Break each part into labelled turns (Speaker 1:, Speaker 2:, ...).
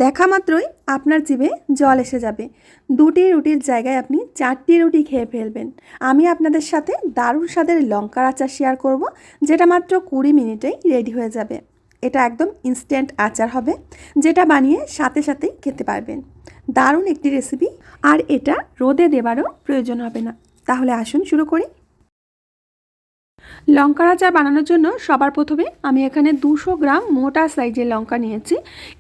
Speaker 1: দেখা মাত্রই আপনার জিভে জল এসে যাবে। দুটি রুটির জায়গায় আপনি 4টি রুটি খেয়ে ফেলবেন। আমি আপনাদের সাথে দারুণ স্বাদের লঙ্কার আচার শেয়ার করব, যেটা মাত্র 20 মিনিটেই রেডি হয়ে যাবে। এটা একদম ইনস্ট্যান্ট আচার হবে, যেটা বানিয়ে সাথে সাথেই খেতে পারবেন। দারুণ একটি রেসিপি, আর এটা রোদে দেবারও প্রয়োজন হবে না। তাহলে আসুন শুরু করি। লঙ্কার আচার বানানোর জন্য সবার প্রথমে আমি এখানে 200 গ্রাম মোটা সাইজের লঙ্কা নিয়েছি।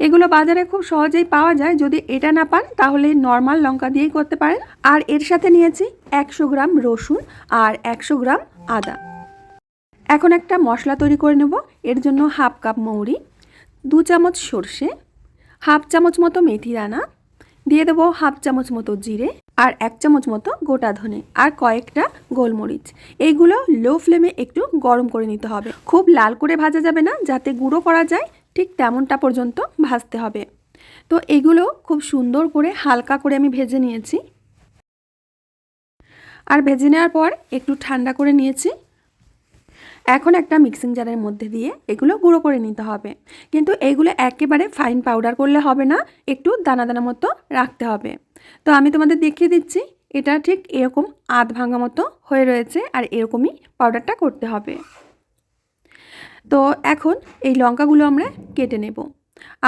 Speaker 1: এগুলো বাজারে খুব সহজেই পাওয়া যায়। যদি এটা না পান তাহলে নর্মাল লঙ্কা দিয়েই করতে পারেন। আর এর সাথে নিয়েছি 100 গ্রাম রসুন আর 100 গ্রাম আদা। এখন একটা মশলা তৈরি করে নেব। এর জন্য হাফ কাপ মৌরি, 2 চামচ সর্ষে, হাফ চামচ মতো মেথি দানা, দিয়ে দেবো হাফ চামচ মতো জিরে, আর 1 চামচ মতো গোটা ধনে, আর কয়েকটা গোলমরিচ। এইগুলো লো ফ্লেমে একটু গরম করে নিতে হবে। খুব লাল করে ভাজা যাবে না, যাতে গুঁড়ো করা যায় ঠিক তেমনটা পর্যন্ত ভাজতে হবে। তো এগুলো খুব সুন্দর করে হালকা করে আমি ভেজে নিয়েছি। আর ভেজে নেওয়ার পর একটু ঠান্ডা করে নিয়েছি। এখন একটা মিক্সিং জারের মধ্যে দিয়ে এগুলো গুঁড়ো করে নিতে হবে। কিন্তু এইগুলো একেবারে ফাইন পাউডার করলে হবে না, একটু দানা দানা মতো রাখতে হবে। তো আমি তোমাদের দেখিয়ে দিচ্ছি, এটা ঠিক এরকম আধ ভাঙা মতো হয়ে রয়েছে, আর এরকমই পাউডারটা করতে হবে। তো এখন এই লঙ্কাগুলো আমরা কেটে নেব।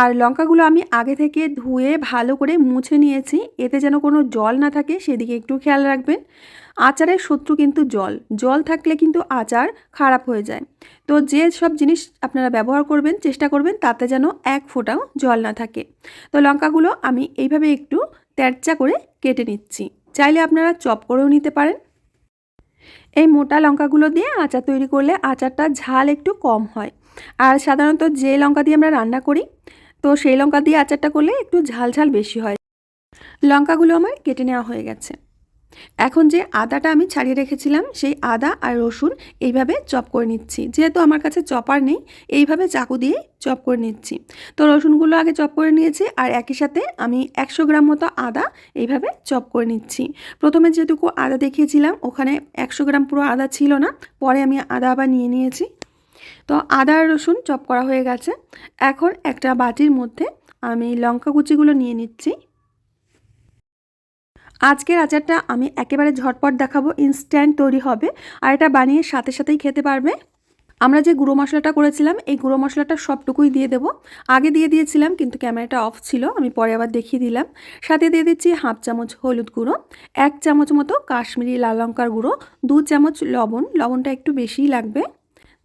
Speaker 1: আর লঙ্কাগুলো আমি আগে থেকে ধুয়ে ভালো করে মুছে নিয়েছি, এতে যেন কোনো জল না থাকে সেদিকে একটু খেয়াল রাখবেন। আচারের শত্রু কিন্তু জল, জল থাকলে কিন্তু আচার খারাপ হয়ে যায়। তো যে সব জিনিস আপনারা ব্যবহার করবেন চেষ্টা করবেন তাতে যেন এক ফোঁটাও জল না থাকে। তো লঙ্কাগুলো আমি এইভাবে একটু তেরচা করে কেটে নিচ্ছি। চাইলে আপনারা চপ করেও নিতে পারেন। এই মোটা লঙ্কাগুলো দিয়ে আচার তৈরি করলে আচারটা ঝাল একটু কম হয়। আর সাধারণত যে লঙ্কা দিয়ে আমরা রান্না করি, তো সেই লঙ্কা দিয়ে আচারটা করলে একটু ঝাল ঝাল বেশি হয়। লঙ্কাগুলো আমার কেটে নেওয়া হয়ে গেছে। এখন যে আদাটা আমি ছাড়িয়ে রেখেছিলাম, সেই আদা আর রসুন এইভাবে চপ করে নিচ্ছি। যেহেতু আমার কাছে চপার নেই, এইভাবে চাকু দিয়ে চপ করে নিচ্ছি। তো রসুনগুলো আগে চপ করে নিয়েছি, আর একই সাথে আমি 100 গ্রাম মতো আদা এইভাবে চপ করে নিচ্ছি। প্রথমে যেটুকু আদা দেখিয়েছিলাম ওখানে 100 গ্রাম পুরো আদা ছিল না, পরে আমি আদা আবার নিয়ে নিয়েছি। তো আদা আর রসুন চপ করা হয়ে গেছে। এখন একটা বাটির মধ্যে আমি লঙ্কা কুচিগুলো নিয়ে নিচ্ছি। আজকের আচারটা আমি একেবারে ঝটপট দেখাবো, ইনস্ট্যান্ট তৈরি হবে, আর এটা বানিয়ে সাথে সাথেই খেতে পারবে। আমরা যে গুঁড়ো মশলাটা করেছিলাম, এই গুঁড়ো মশলাটা সবটুকুই দিয়ে দেব। আগে দিয়ে দিয়েছিলাম কিন্তু ক্যামেরাটা অফ ছিল, আমি পরে আবার দেখিয়ে দিলাম। সাথে দিয়ে দিচ্ছি হাফ চামচ হলুদ গুঁড়ো, 1 চামচ মতো কাশ্মীরি লাল লঙ্কার গুঁড়ো, 2 চামচ লবণ, লবণটা একটু বেশিই লাগবে।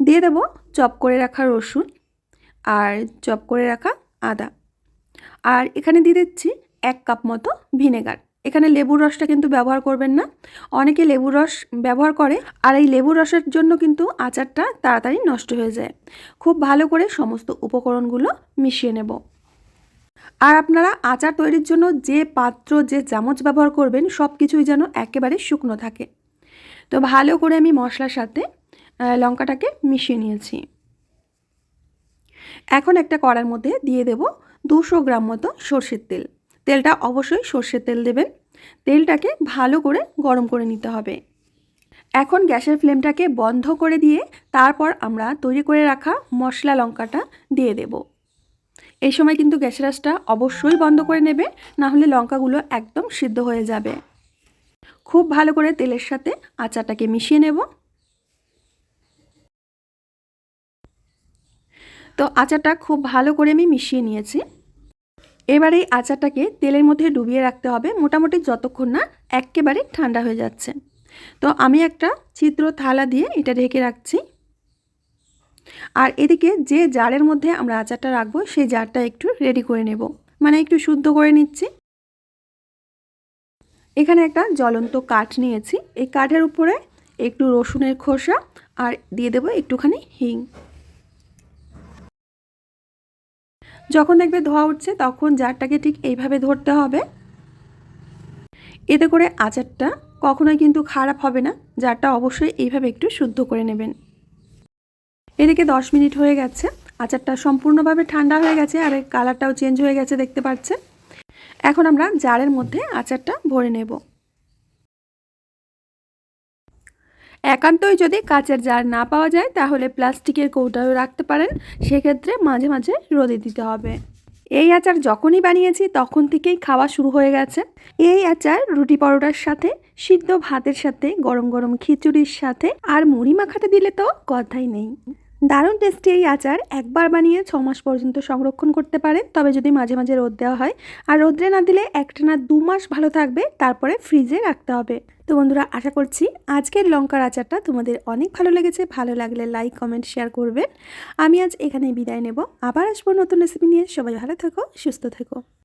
Speaker 1: দিয়ে দেব চপ করে রাখা রসুন আর চপ করে রাখা আদা। আর এখানে দিয়ে দিচ্ছি 1 কাপ মতো ভিনেগার। এখানে লেবুর রসটা কিন্তু ব্যবহার করবেন না, অনেকে লেবুর রস ব্যবহার করে, আর এই লেবুর রসের জন্য কিন্তু আচারটা তাড়াতাড়ি নষ্ট হয়ে যায়। খুব ভালো করে সমস্ত উপকরণগুলো মিশিয়ে নেব। আর আপনারা আচার তৈরির জন্য যে পাত্র যে চামচ ব্যবহার করবেন সব কিছুই যেন একেবারে শুকনো থাকে। তো ভালো করে আমি মশলার সাথে লঙ্কাটাকে মিশিয়ে নিয়েছি। এখন একটা কড়ার মধ্যে দিয়ে দেব 200 গ্রাম মতো সর্ষের তেল। তেলটা অবশ্যই সর্ষের তেল দেবেন। তেলটাকে ভালো করে গরম করে নিতে হবে। এখন গ্যাসের ফ্লেমটাকে বন্ধ করে দিয়ে তারপর আমরা তৈরি করে রাখা মশলা লঙ্কাটা দিয়ে দেব। এই সময় কিন্তু গ্যাসের আঁচটা অবশ্যই বন্ধ করে নেবে, না হলে লঙ্কাগুলো একদম সিদ্ধ হয়ে যাবে। খুব ভালো করে তেলের সাথে আচারটাকে মিশিয়ে নেব। তো আচারটা খুব ভালো করে আমি মিশিয়ে নিয়েছি। এবারে এই আচারটাকে তেলের মধ্যে ডুবিয়ে রাখতে হবে মোটামুটি যতক্ষণ না একেবারে ঠান্ডা হয়ে যাচ্ছে। তো আমি একটা ছিদ্র থালা দিয়ে এটা ঢেকে রাখছি। আর এদিকে যে জারের মধ্যে আমরা আচারটা রাখবো সেই জারটা একটু রেডি করে নেব, মানে একটু শুদ্ধ করে নিচ্ছি। এখানে একটা জ্বলন্ত কাঠ নিয়েছি, এই কাঠের উপরে একটু রসুনের খোসা আর দিয়ে দেবো একটুখানি হিং। যখন দেখবে ধোয়া উঠছে তখন জারটাকে ঠিক এইভাবে ধরতে হবে। এতে করে আচারটা কখনোই কিন্তু খারাপ হবে না। জারটা অবশ্যই এইভাবে একটু শুদ্ধ করে নেবেন। এদিকে 10 মিনিট হয়ে গেছে, আচারটা সম্পূর্ণভাবে ঠান্ডা হয়ে গেছে, আর এর কালারটাও চেঞ্জ হয়ে গেছে দেখতে পাচ্ছেন। এখন আমরা জারের মধ্যে আচারটা ভরে নেব। একান্তই যদি কাচের জার না পাওয়া যায় তাহলে প্লাস্টিকের কৌটাও রাখতে পারেন, সেক্ষেত্রে মাঝে মাঝে রোদে দিতে হবে। এই আচার যখনই বানিয়েছি তখন থেকেই খাওয়া শুরু হয়ে গেছে। এই আচার রুটি পরোটার সাথে, সিদ্ধ ভাতের সাথে, গরম গরম খিচুড়ির সাথে আর মুড়ি মাখাতে দিলে তো কথাই নেই। দারুণ টেস্টি এই আচার। একবার বানিয়ে 6 মাস পর্যন্ত সংরক্ষণ করতে পারেন, তবে যদি মাঝে মাঝে রোদ দেওয়া হয়। আর রোদ্রে না দিলে একটানা 2 মাস ভালো থাকবে, তারপরে ফ্রিজে রাখতে হবে। তো বন্ধুরা, আশা করছি আজকের লঙ্কার আচারটা তোমাদের অনেক ভালো লেগেছে। ভালো লাগলে লাইক, কমেন্ট, শেয়ার করবেন। আমি আজ এখানেই বিদায় নেব। আবার আসবো নতুন রেসিপি নিয়ে। সবাই ভালো থেকো, সুস্থ থেকো।